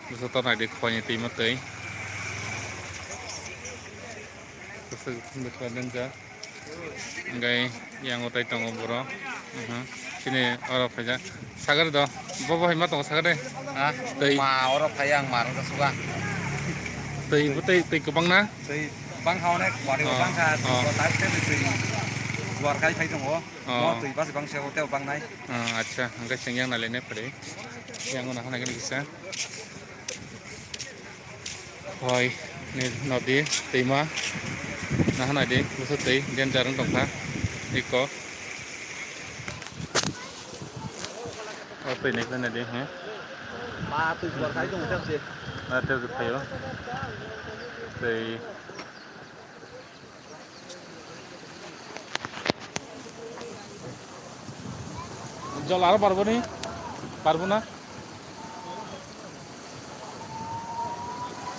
Bisa tao này để khỏi nhà tìm mất tới. Thực sự không được đơn giản. Ngay yang utai tong boro. Sini orang fajar. Sagar do. Bawa hemat tong sagar deh. Hah? Tei Ma orang kaya yang marah kesuka. tei betul tei kebang na. Tei bang kau nek, wadi bang kah, buat tarik teh tei. Luar kali kaya dong, mau tei pas bang siapa teh bang naik. Acha, angkat sengyang nalene pare. Yang mana nak bisa. Hoi, ni nodi tema. Nah nadi, musuh tei, dia jarang tongkah. Iko. Apa ini kan nadi, he? Ma tei luar kali dong, siapa sih? Ada tu tayo. Tei. জল আরো পারবো নি পারবো না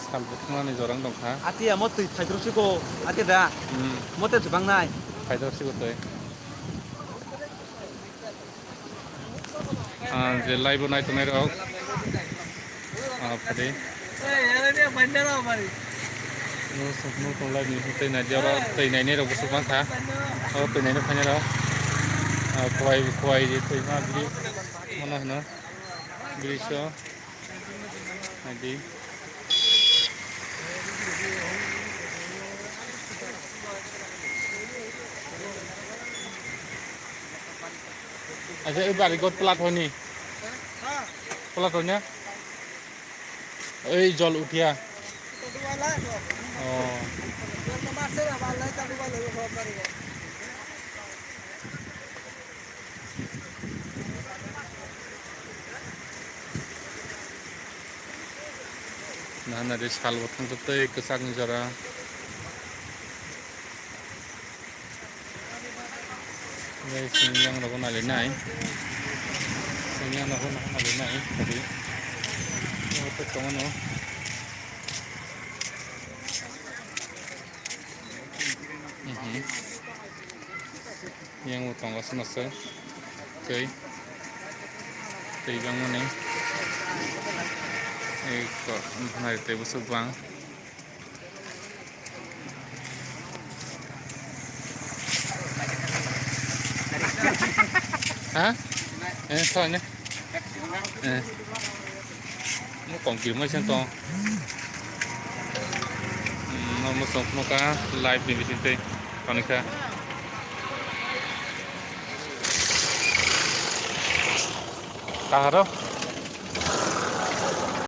সালবুথমানি জরাং দंखा Ati ya mau tei terus siko, ati dah. Mau tei bang naik. फायदावरसिगौ तय जे live नायथ'नाय रक फादे nu tong live ni tैनाय दियाव tैनायनि रक सुबांखा tैनायनि फायनाय रक kuai di tैमा बिदि mana होनो बिदिसो नायदि aja ibari got pelat honi pelat honya jol utia oh nah nadi sal botang tutai kesak jara đây sinh nó có này lên này sinh nó có này lên này thì nó tất cả nó yang utang was nasa okay tigang mana kok này teh busuk bang hả thôi nhé nó còn kiểu mấy chân to nó một số nó cá live đi về trên tây còn này cả cả đó